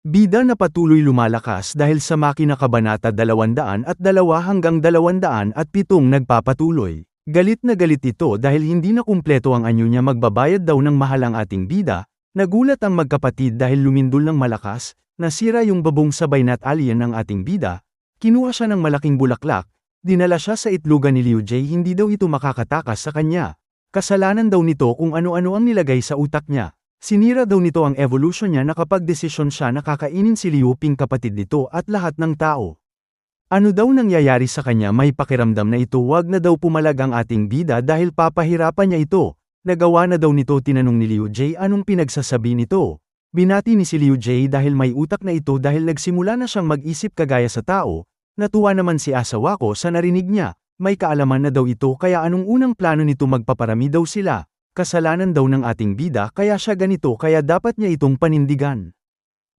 Bida na patuloy lumalakas dahil sa Makina Kabanata 202 hanggang 207 nagpapatuloy. Galit na galit ito dahil hindi na kumpleto ang anyo niya, magbabayad daw ng mahal ang ating bida. Nagulat ang magkapatid dahil lumindol ng malakas, nasira yung babong sa Binat Alien ng ating bida, kinuha siya ng malaking bulaklak, dinala siya sa itlogan ni Liu Jie, hindi daw ito makakatakas sa kanya. Kasalanan daw nito kung ano-ano ang nilagay sa utak niya. Sinira daw nito ang evolution niya na kapag desisyon siya na kakainin si Liu Ping, kapatid nito at lahat ng tao. Ano daw nangyayari sa kanya? May pakiramdam na ito wag na daw pumalag ang ating bida dahil papahirapan niya ito. Nagawa na daw nito. Tinanong ni Liu Jie anong pinagsasabi nito. Binati ni si Liu Jie dahil may utak na ito dahil nagsimula na siyang mag-isip kagaya sa tao. Natuwa naman si Asawako sa narinig niya. May kaalaman na daw ito kaya anong unang plano nito, magpaparami daw sila. Kasalanan daw ng ating bida kaya siya ganito, kaya dapat niya itong panindigan.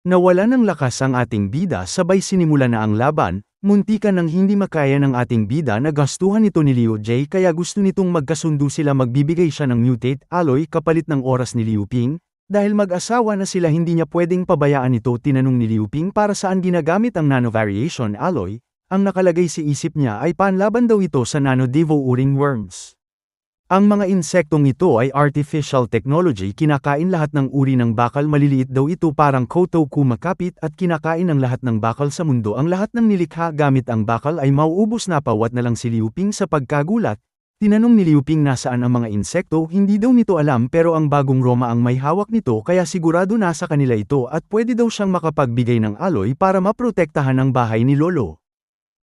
Nawala ng lakas ang ating bida, sabay sinimula na ang laban, muntikan nang hindi makaya ng ating bida na gastuhan ito ni Liu Jie kaya gusto nitong magkasundo sila, magbibigay siya ng mutate alloy kapalit ng oras ni Liu Ping, dahil mag-asawa na sila hindi niya pwedeng pabayaan ito. Tinanong ni Liu Ping para saan ginagamit ang nano variation alloy, ang nakalagay sa isip niya ay panlaban daw ito sa nano devouring worms. Ang mga insektong ito ay artificial technology, kinakain lahat ng uri ng bakal, maliliit daw ito parang koto kumakapit at kinakain ang lahat ng bakal sa mundo. Ang lahat ng nilikha gamit ang bakal ay mauubos na. Pawat na lang si Liu Ping sa pagkagulat. Tinanong ni Liu Ping nasaan ang mga insekto, hindi daw nito alam pero ang bagong Roma ang may hawak nito kaya sigurado nasa kanila ito at pwede daw siyang makapagbigay ng alloy para maprotektahan ang bahay ni Lolo.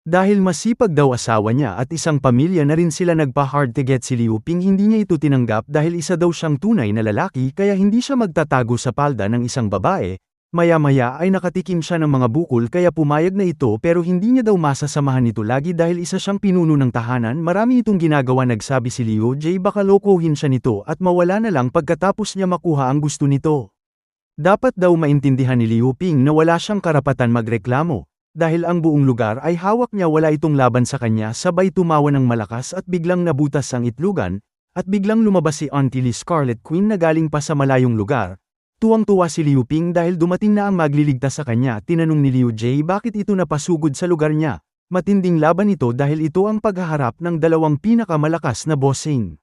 Dahil masipag daw asawa niya at isang pamilya na rin sila, nagpa-hard to get si Liu Ping, hindi niya ito tinanggap dahil isa daw siyang tunay na lalaki kaya hindi siya magtatago sa palda ng isang babae. Maya-maya ay nakatikim siya ng mga bukol kaya pumayag na ito pero hindi niya daw masasamahan ito lagi dahil isa siyang pinuno ng tahanan. Marami itong ginagawa, nagsabi si Liu Jie baka lokohin siya nito at mawala na lang pagkatapos niya makuha ang gusto nito. Dapat daw maintindihan ni Liu Ping na wala siyang karapatan magreklamo. Dahil ang buong lugar ay hawak niya, wala itong laban sa kanya. Sabay tumawa ng malakas at biglang nabutas ang itlogan, at biglang lumabas si Auntie Lee Scarlet Queen na galing pa sa malayong lugar. Tuwang-tuwa si Liu Ping dahil dumating na ang magliligtas sa kanya. Tinanong ni Liu Jie bakit ito napasugod sa lugar niya. Matinding laban ito dahil ito ang paghaharap ng dalawang pinakamalakas na bossing.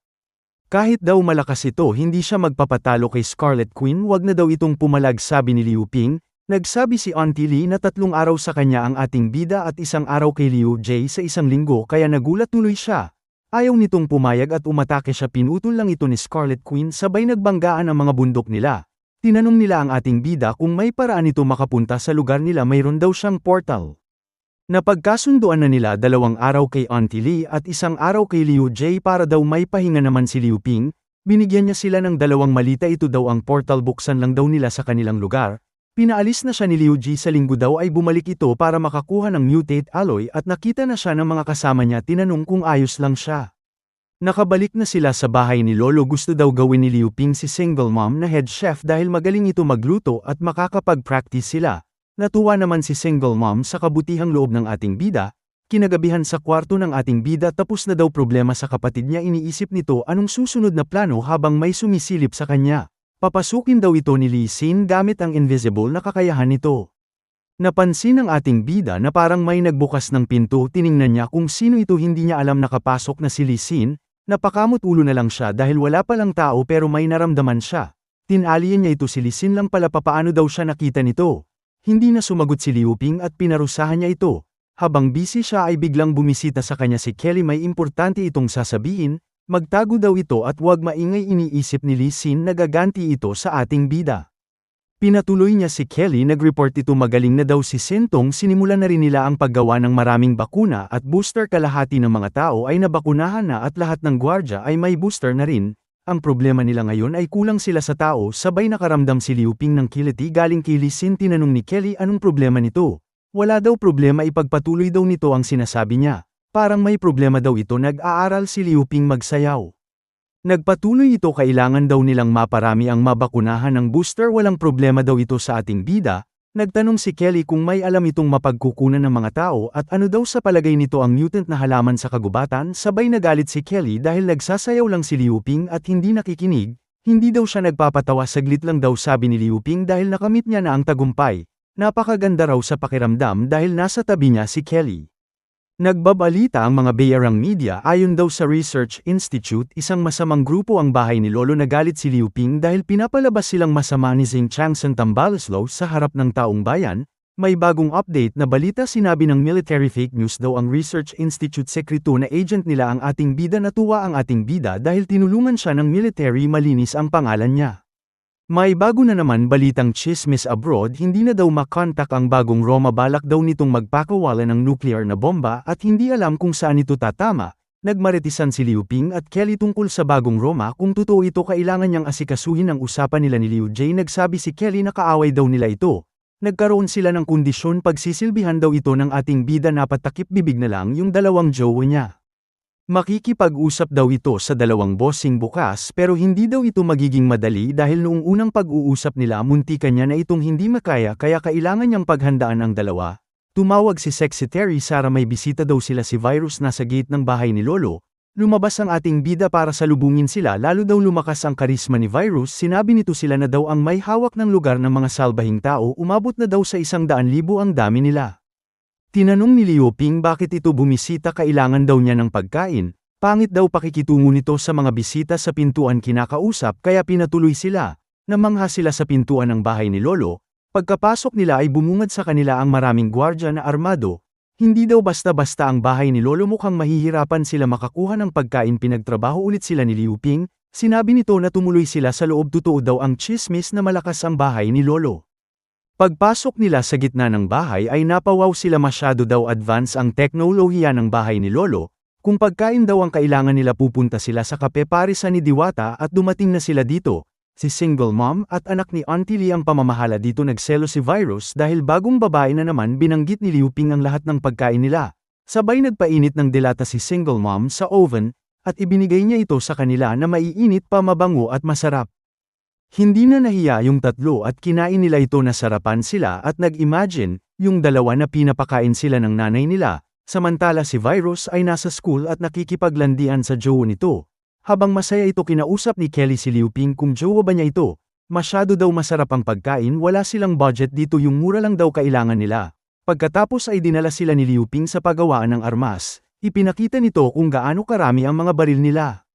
Kahit daw malakas ito, hindi siya magpapatalo kay Scarlet Queen. Wag na daw itong pumalag, sabi ni Liu Ping. Nagsabi si Auntie Lee na 3 araw sa kanya ang ating bida at 1 araw kay Liu Jie sa 1 linggo kaya nagulat tuloy siya. Ayaw nitong pumayag at umatake siya, pinutol lang ito ni Scarlet Queen, sabay nagbanggaan ang mga bundok nila. Tinanong nila ang ating bida kung may paraan ito makapunta sa lugar nila, mayroon daw siyang portal. Napagkasunduan na nila 2 araw kay Auntie Lee at 1 araw kay Liu Jie para daw may pahinga naman si Liu Ping. Binigyan niya sila ng 2 malita, ito daw ang portal, buksan lang daw nila sa kanilang lugar. Pinaalis na siya ni Liu Jie, sa linggo daw ay bumalik ito para makakuha ng mutate alloy at nakita na siya ng mga kasama niya. Tinanong kung ayos lang siya. Nakabalik na sila sa bahay ni Lolo. Gusto daw gawin ni Liu Ping si single mom na head chef dahil magaling ito magluto at makakapag-practice sila. Natuwa naman si single mom sa kabutihang loob ng ating bida. Kinagabihan sa kwarto ng ating bida, tapos na daw problema sa kapatid niya, iniisip nito anong susunod na plano habang may sumisilip sa kanya. Papasukin daw ito ni Lee Sin gamit ang invisible na kakayahan nito. Napansin ng ating bida na parang may nagbukas ng pinto. Tiningnan niya kung sino ito, hindi niya alam nakapasok na si Lee Sin. Napakamot ulo na lang siya dahil wala palang tao pero may naramdaman siya. Tinalian niya ito, si Lee Sin lang pala. Papaano daw siya nakita nito? Hindi na sumagot si Liu Ping at pinarusahan niya ito. Habang busy siya ay biglang bumisita sa kanya si Kelly, may importante itong sasabihin. Magtago daw ito at huwag maingay, iniisip ni Lee Sin na gaganti ito sa ating bida. Pinatuloy niya si Kelly, nag-report ito magaling na daw si Sintong. Sinimulan na rin nila ang paggawa ng maraming bakuna at booster. Kalahati ng mga tao ay nabakunahan na at lahat ng gwardya ay may booster na rin. Ang problema nila ngayon ay kulang sila sa tao. Sabay nakaramdam si Liu Ping ng kiliti galing kay Lee Sin. Tinanong ni Kelly anong problema nito. Wala daw problema, ipagpatuloy daw nito ang sinasabi niya. Parang may problema daw ito. Nag-aaral si Liu Ping magsayaw. Nagpatuloy ito, kailangan daw nilang maparami ang mabakunahan ng booster. Walang problema daw ito sa ating bida. Nagtanong si Kelly kung may alam itong mapagkukunan ng mga tao at ano daw sa palagay nito ang mutant na halaman sa kagubatan. Sabay nagalit si Kelly dahil nagsasayaw lang si Liu Ping at hindi nakikinig. Hindi daw siya nagpapatawa, saglit lang daw, sabi ni Liu Ping dahil nakamit niya na ang tagumpay. Napakaganda raw sa pakiramdam dahil nasa tabi niya si Kelly. Nagbabalita ang mga Beiyarang media ayon daw sa Research Institute isang masamang grupo ang bahay ni Lolo nagalit si Liu Ping dahil pinapalabas silang masama ni Zheng Changsan Tambaloslo sa harap ng taong bayan. May bagong update na balita sinabi ng military fake news daw ang Research Institute sekreto na agent nila ang ating bida natuwa ang ating bida dahil tinulungan siya ng military malinis ang pangalan niya. May bago na naman balitang chismis abroad hindi na daw makontak ang bagong Roma balak daw nitong magpakawala ng nuclear na bomba at hindi alam kung saan ito tatama. Nagmaritisan si Liu Ping at Kelly tungkol sa bagong Roma kung totoo ito kailangan niyang asikasuhin ang usapan nila ni Liu Jie nagsabi si Kelly na kaaway daw nila ito. Nagkaroon sila ng kondisyon pagsisilbihan daw ito ng ating bida na patakip bibig na lang yung dalawang jowa niya. Makikipag-usap daw ito sa dalawang bossing bukas pero hindi daw ito magiging madali dahil noong unang pag-uusap nila muntikan niya na itong hindi makaya kaya kailangan niyang paghandaan ang dalawa. Tumawag si Secretary Sara may bisita daw sila si Virus nasa gate ng bahay ni Lolo. Lumabas ang ating bida para salubungin sila lalo daw lumakas ang karisma ni Virus sinabi nito sila na daw ang may hawak ng lugar ng mga salbahing tao umabot na daw sa 100,000 ang dami nila. Tinanong ni Liu Ping bakit ito bumisita kailangan daw niya ng pagkain, pangit daw pakikitungo nito sa mga bisita sa pintuan kinakausap kaya pinatuloy sila, namangha sila sa pintuan ng bahay ni Lolo, pagkapasok nila ay bumungad sa kanila ang maraming gwardya na armado, hindi daw basta-basta ang bahay ni Lolo mukhang mahihirapan sila makakuha ng pagkain pinagtrabaho ulit sila ni Liu Ping, sinabi nito na tumuloy sila sa loob totoo daw ang chismis na malakas ang bahay ni Lolo. Pagpasok nila sa gitna ng bahay ay napawaw sila masyado daw advance ang teknolohiya ng bahay ni Lolo, kung pagkain daw ang kailangan nila pupunta sila sa kape parisan ni Diwata at dumating na sila dito, si single mom at anak ni Auntie Lee ang pamamahala dito nagselo si Virus dahil bagong babae na naman binanggit ni Liu Ping ang lahat ng pagkain nila, sabay nagpainit ng delata si single mom sa oven, at ibinigay niya ito sa kanila na maiinit pa mabango at masarap. Hindi na nahiya yung tatlo at kinain nila ito na sarapan sila at nag-imagine, yung dalawa na pinapakain sila ng nanay nila, samantala si Virus ay nasa school at nakikipaglandian sa jowa nito. Habang masaya ito kinausap ni Kelly si Liu Ping kung jowa ba niya ito, masyado daw masarap ang pagkain wala silang budget dito yung mura lang daw kailangan nila. Pagkatapos ay dinala sila ni Liu Ping sa paggawaan ng armas, ipinakita nito kung gaano karami ang mga baril nila.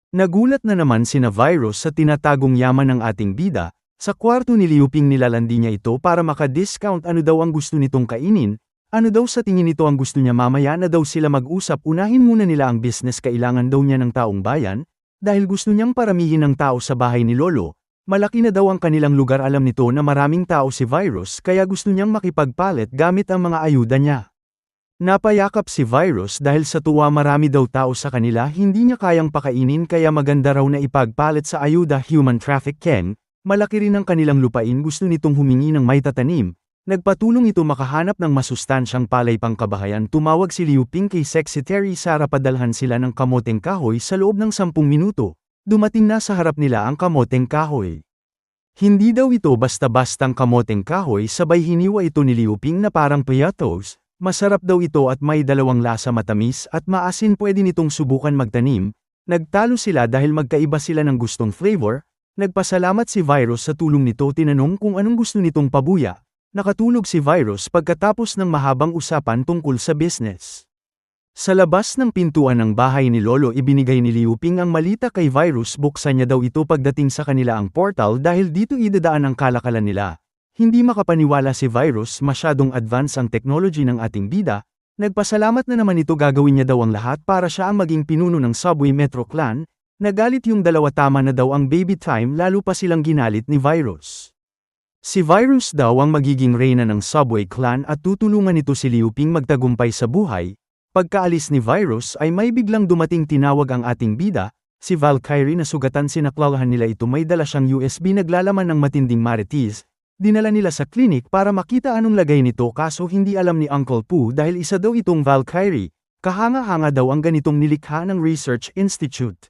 Nagulat na naman sina Virus sa tinatagong yaman ng ating bida, sa kwarto ni Liu Ping nilalandi niya ito para maka-discount ano daw ang gusto nitong kainin, ano daw sa tingin nito ang gusto niya mamaya na daw sila mag-usap unahin muna nila ang business kailangan daw niya ng taong bayan, dahil gusto niyang paramihin ng tao sa bahay ni Lolo, malaki na daw ang kanilang lugar alam nito na maraming tao si Virus kaya gusto niyang makipagpalit gamit ang mga ayuda niya. Napayakap si Virus dahil sa tuwa marami daw tao sa kanila hindi niya kayang pakainin kaya maganda raw na ipagpalit sa ayuda human trafficking, malaki rin ang kanilang lupain gusto nitong humingi ng may tatanim, nagpatulong ito makahanap ng masustansyang palay pangkabahayan tumawag si Liu Ping kay Secretary Sara padalhan sila ng kamoteng kahoy sa loob ng 10 minuto, dumating na sa harap nila ang kamoteng kahoy. Hindi daw ito basta-bastang kamoteng kahoy sabay hiniwa ito ni Liu Ping na parang piatos. Masarap daw ito at may dalawang lasa matamis at maasin pwede nitong subukan magtanim, nagtalo sila dahil magkaiba sila ng gustong flavor, nagpasalamat si Virus sa tulong nito tinanong kung anong gusto nitong pabuya, nakatulog si Virus pagkatapos ng mahabang usapan tungkol sa business. Sa labas ng pintuan ng bahay ni Lolo ibinigay ni Liu Ping ang malita kay Virus buksan niya daw ito pagdating sa kanila ang portal dahil dito idadaan ang kalakalan nila. Hindi makapaniwala si Virus masyadong advance ang technology ng ating bida, nagpasalamat na naman ito gagawin niya daw ang lahat para siya ang maging pinuno ng Subway Metro Clan, nagalit yung dalawa tama na daw ang baby time lalo pa silang ginalit ni Virus. Si Virus daw ang magiging reyna ng Subway Clan at tutulungan nito si Liu Ping magtagumpay sa buhay, pagkaalis ni Virus ay may biglang dumating tinawag ang ating bida, si Valkyrie na sugatan sinaklalahan nila ito may dala siyang USB naglalaman ng matinding marites. Dinala nila sa klinik para makita anong lagay nito kaso hindi alam ni Uncle Pooh dahil isa daw itong Valkyrie, kahanga-hanga daw ang ganitong nilikha ng Research Institute.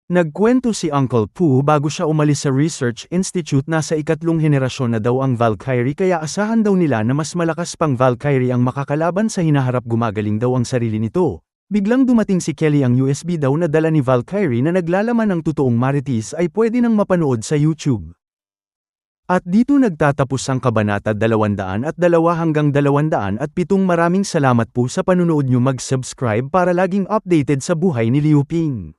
Nagkwento si Uncle Pooh bago siya umalis sa Research Institute na sa ikatlong henerasyon na daw ang Valkyrie kaya asahan daw nila na mas malakas pang Valkyrie ang makakalaban sa hinaharap gumagaling daw ang sarili nito. Biglang dumating si Kelly ang USB daw na dala ni Valkyrie na naglalaman ng totoong marites ay pwede nang mapanood sa YouTube. At dito nagtatapos ang Kabanata 202 hanggang 207. Maraming salamat po sa panunood nyo, mag-subscribe para laging updated sa buhay ni Liu Ping.